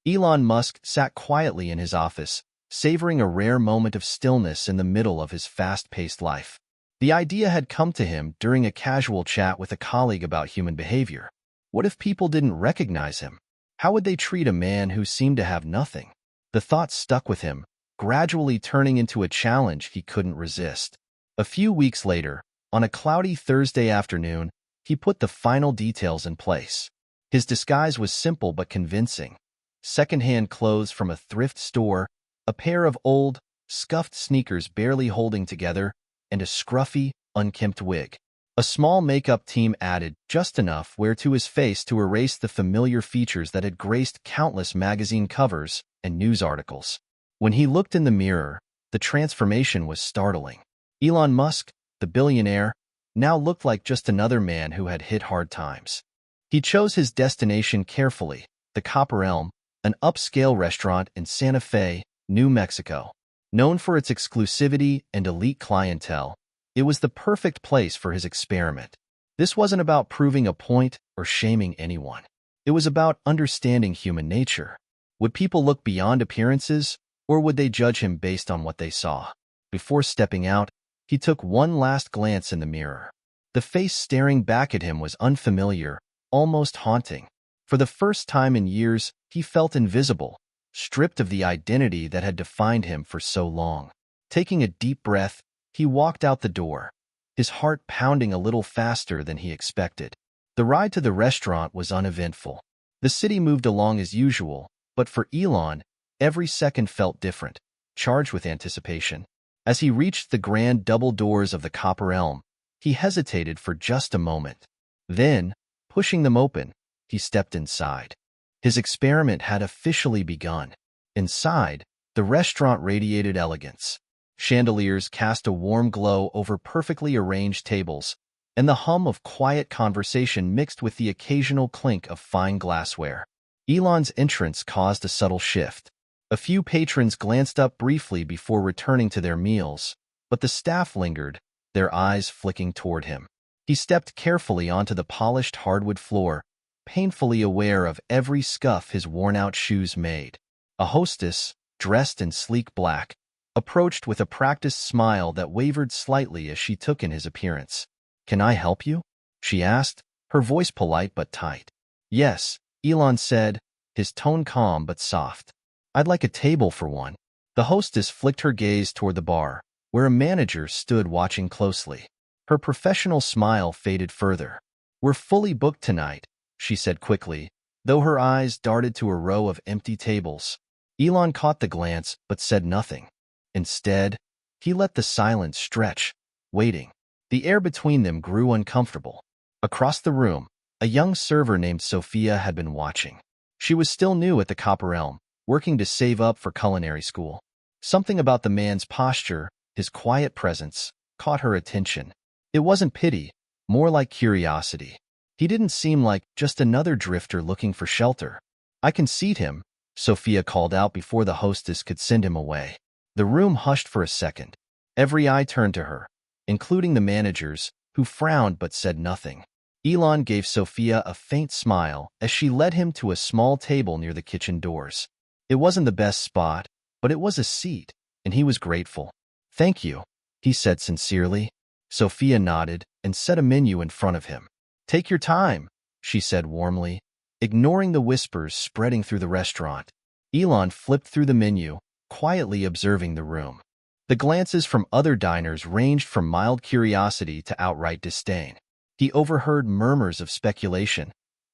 Elon Musk sat quietly in his office, savoring a rare moment of stillness in the middle of his fast-paced life. The idea had come to him during a casual chat with a colleague about human behavior. What if people didn't recognize him? How would they treat a man who seemed to have nothing? The thought stuck with him, gradually turning into a challenge he couldn't resist. A few weeks later, on a cloudy Thursday afternoon, he put the final details in place. His disguise was simple but convincing. Second-hand clothes from a thrift store, a pair of old, scuffed sneakers barely holding together, and a scruffy, unkempt wig. A small makeup team added just enough wear to his face to erase the familiar features that had graced countless magazine covers and news articles. When he looked in the mirror, the transformation was startling. Elon Musk, the billionaire, now looked like just another man who had hit hard times. He chose his destination carefully, the Copper Elm, an upscale restaurant in Santa Fe, New Mexico. Known for its exclusivity and elite clientele, it was the perfect place for his experiment. This wasn't about proving a point or shaming anyone. It was about understanding human nature. Would people look beyond appearances, or would they judge him based on what they saw? Before stepping out, he took one last glance in the mirror. The face staring back at him was unfamiliar, almost haunting. For the first time in years, he felt invisible, stripped of the identity that had defined him for so long. Taking a deep breath, he walked out the door, his heart pounding a little faster than he expected. The ride to the restaurant was uneventful. The city moved along as usual, but for Elon, every second felt different, charged with anticipation. As he reached the grand double doors of the Copper Elm, he hesitated for just a moment. Then, pushing them open, he stepped inside. His experiment had officially begun. Inside, the restaurant radiated elegance. Chandeliers cast a warm glow over perfectly arranged tables, and the hum of quiet conversation mixed with the occasional clink of fine glassware. Elon's entrance caused a subtle shift. A few patrons glanced up briefly before returning to their meals, but the staff lingered, their eyes flicking toward him. He stepped carefully onto the polished hardwood floor, painfully aware of every scuff his worn-out shoes made. A hostess, dressed in sleek black, approached with a practiced smile that wavered slightly as she took in his appearance. "Can I help you?" she asked, her voice polite but tight. "Yes," Elon said, his tone calm but soft. "I'd like a table for one." The hostess flicked her gaze toward the bar, where a manager stood watching closely. Her professional smile faded further. "We're fully booked tonight," she said quickly, though her eyes darted to a row of empty tables. Elon caught the glance but said nothing. Instead, he let the silence stretch, waiting. The air between them grew uncomfortable. Across the room, a young server named Sophia had been watching. She was still new at the Copper Elm, working to save up for culinary school. Something about the man's posture, his quiet presence, caught her attention. It wasn't pity, more like curiosity. He didn't seem like just another drifter looking for shelter. "I can seat him," Sophia called out before the hostess could send him away. The room hushed for a second. Every eye turned to her, including the managers, who frowned but said nothing. Elon gave Sophia a faint smile as she led him to a small table near the kitchen doors. It wasn't the best spot, but it was a seat, and he was grateful. "Thank you," he said sincerely. Sophia nodded and set a menu in front of him. "Take your time," she said warmly, ignoring the whispers spreading through the restaurant. Elon flipped through the menu, quietly observing the room. The glances from other diners ranged from mild curiosity to outright disdain. He overheard murmurs of speculation,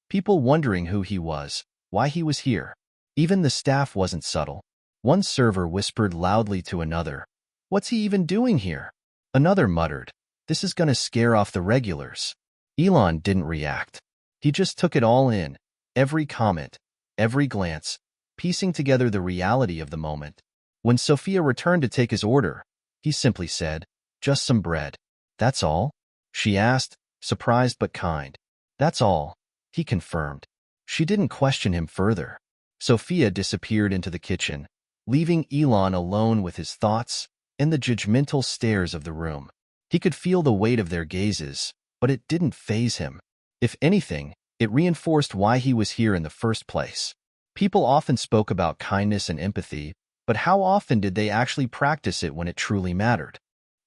people wondering who he was, why he was here. Even the staff wasn't subtle. One server whispered loudly to another, "What's he even doing here?" Another muttered, "This is gonna scare off the regulars." Elon didn't react. He just took it all in, every comment, every glance, piecing together the reality of the moment. When Sophia returned to take his order, he simply said, "Just some bread." "That's all?" she asked, surprised but kind. "That's all," he confirmed. She didn't question him further. Sophia disappeared into the kitchen, leaving Elon alone with his thoughts and the judgmental stares of the room. He could feel the weight of their gazes, but it didn't faze him. If anything, it reinforced why he was here in the first place. People often spoke about kindness and empathy, but how often did they actually practice it when it truly mattered?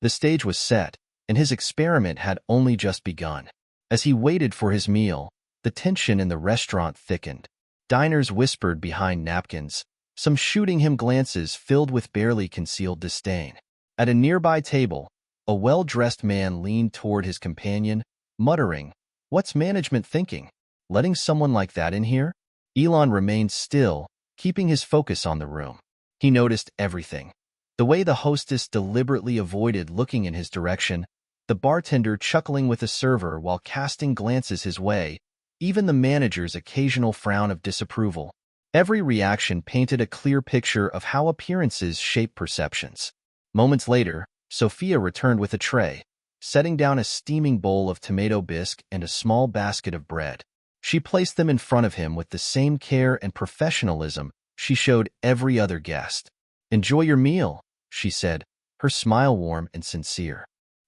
The stage was set, and his experiment had only just begun. As he waited for his meal, the tension in the restaurant thickened. Diners whispered behind napkins, some shooting him glances filled with barely concealed disdain. At a nearby table, a well-dressed man leaned toward his companion, muttering, "What's management thinking? Letting someone like that in here?" Elon remained still, keeping his focus on the room. He noticed everything. The way the hostess deliberately avoided looking in his direction, the bartender chuckling with a server while casting glances his way, even the manager's occasional frown of disapproval. Every reaction painted a clear picture of how appearances shape perceptions. Moments later, Sophia returned with a tray, setting down a steaming bowl of tomato bisque and a small basket of bread. She placed them in front of him with the same care and professionalism she showed every other guest. "Enjoy your meal," she said, her smile warm and sincere.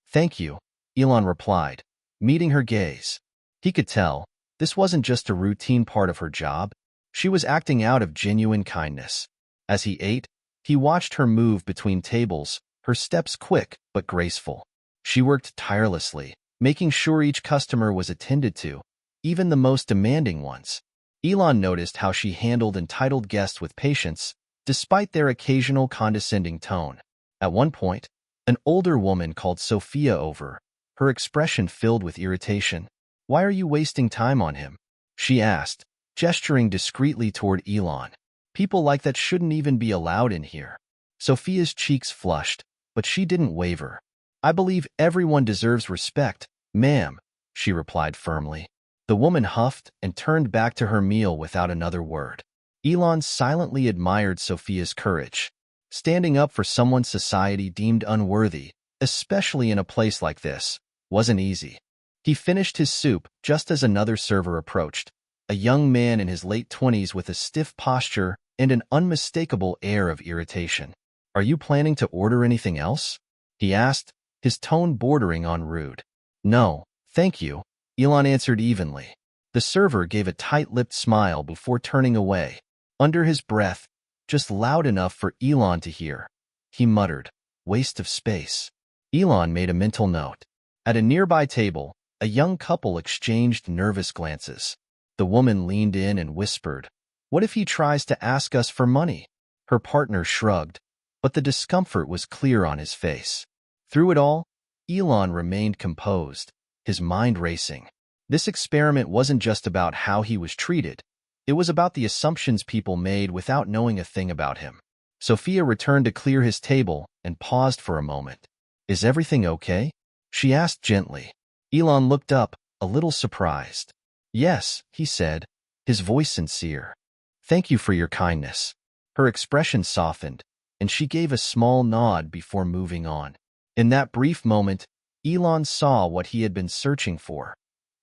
"Thank you," Elon replied, meeting her gaze. He could tell this wasn't just a routine part of her job. She was acting out of genuine kindness. As he ate, he watched her move between tables, her steps quick but graceful. She worked tirelessly, making sure each customer was attended to, even the most demanding ones. Elon noticed how she handled entitled guests with patience, despite their occasional condescending tone. At one point, an older woman called Sophia over, her expression filled with irritation. "Why are you wasting time on him?" she asked, gesturing discreetly toward Elon. "People like that shouldn't even be allowed in here." Sophia's cheeks flushed, but she didn't waver. "I believe everyone deserves respect, ma'am," she replied firmly. The woman huffed and turned back to her meal without another word. Elon silently admired Sophia's courage. Standing up for someone society deemed unworthy, especially in a place like this, wasn't easy. He finished his soup just as another server approached, a young man in his late 20s with a stiff posture and an unmistakable air of irritation. "Are you planning to order anything else?" he asked, his tone bordering on rude. "No, thank you," Elon answered evenly. The server gave a tight-lipped smile before turning away. Under his breath, just loud enough for Elon to hear, he muttered, "Waste of space." Elon made a mental note. At a nearby table, a young couple exchanged nervous glances. The woman leaned in and whispered, "What if he tries to ask us for money?" Her partner shrugged, but the discomfort was clear on his face. Through it all, Elon remained composed, his mind racing. This experiment wasn't just about how he was treated. It was about the assumptions people made without knowing a thing about him. Sophia returned to clear his table and paused for a moment. "Is everything okay?" she asked gently. Elon looked up, a little surprised. "Yes," he said, his voice sincere. "Thank you for your kindness." Her expression softened, and she gave a small nod before moving on. In that brief moment, Elon saw what he had been searching for,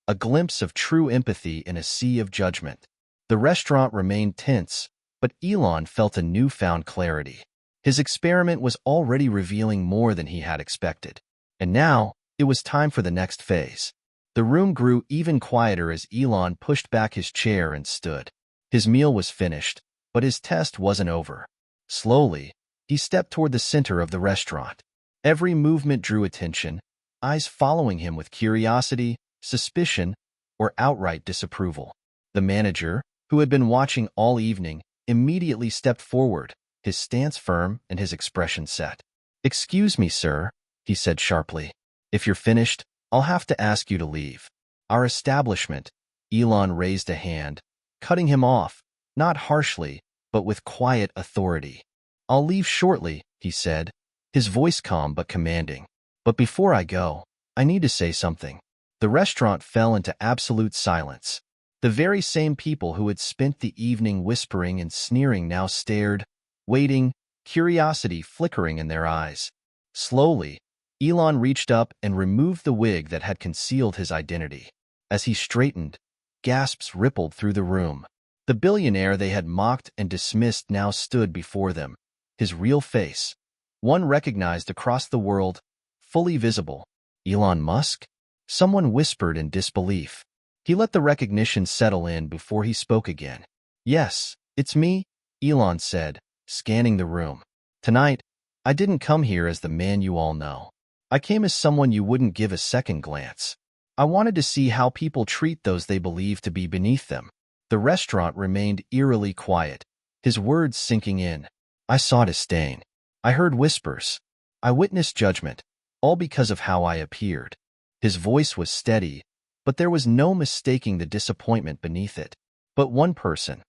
a glimpse of true empathy in a sea of judgment. The restaurant remained tense, but Elon felt a newfound clarity. His experiment was already revealing more than he had expected. And now, it was time for the next phase. The room grew even quieter as Elon pushed back his chair and stood. His meal was finished, but his test wasn't over. Slowly, he stepped toward the center of the restaurant. Every movement drew attention, eyes following him with curiosity, suspicion, or outright disapproval. The manager, who had been watching all evening, immediately stepped forward, his stance firm and his expression set. "Excuse me, sir," he said sharply. "If you're finished, I'll have to ask you to leave. Our establishment." Elon raised a hand, cutting him off, not harshly, but with quiet authority. "I'll leave shortly," he said, his voice calm but commanding. "But before I go, I need to say something." The restaurant fell into absolute silence. The very same people who had spent the evening whispering and sneering now stared, waiting, curiosity flickering in their eyes. Slowly, Elon reached up and removed the wig that had concealed his identity. As he straightened, gasps rippled through the room. The billionaire they had mocked and dismissed now stood before them, his real face, one recognized across the world, fully visible. "Elon Musk?" Someone whispered in disbelief. He let the recognition settle in before he spoke again. "Yes," It's me, Elon said, scanning the room. Tonight, I didn't come here as the man you all know. I came as someone you wouldn't give a second glance. I wanted to see how people treat those they believe to be beneath them. The restaurant remained eerily quiet, his words sinking in. I saw disdain. I heard whispers. I witnessed judgment, all because of how I appeared. His voice was steady, but there was no mistaking the disappointment beneath it. But one person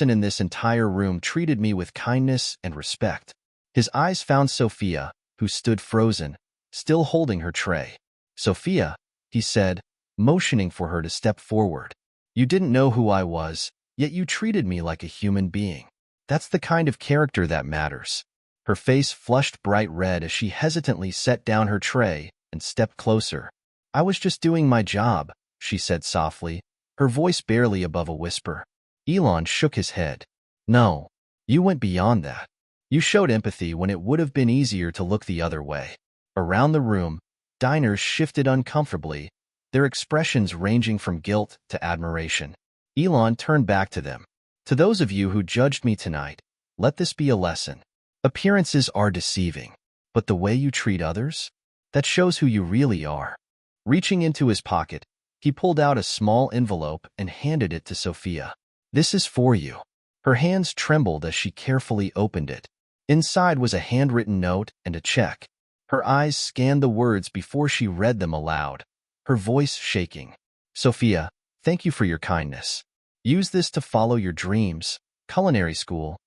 in this entire room treated me with kindness and respect. His eyes found Sophia, who stood frozen, still holding her tray. Sophia, he said, motioning for her to step forward. You didn't know who I was, yet you treated me like a human being. That's the kind of character that matters. Her face flushed bright red as she hesitantly set down her tray and stepped closer. I was just doing my job, she said softly, her voice barely above a whisper. Elon shook his head. No, you went beyond that. You showed empathy when it would have been easier to look the other way. Around the room, diners shifted uncomfortably, their expressions ranging from guilt to admiration. Elon turned back to them. To those of you who judged me tonight, let this be a lesson. Appearances are deceiving, but the way you treat others, that shows who you really are. Reaching into his pocket, he pulled out a small envelope and handed it to Sophia. This is for you. Her hands trembled as she carefully opened it. Inside was a handwritten note and a check. Her eyes scanned the words before she read them aloud, her voice shaking. Sophia, thank you for your kindness. Use this to follow your dreams, culinary school,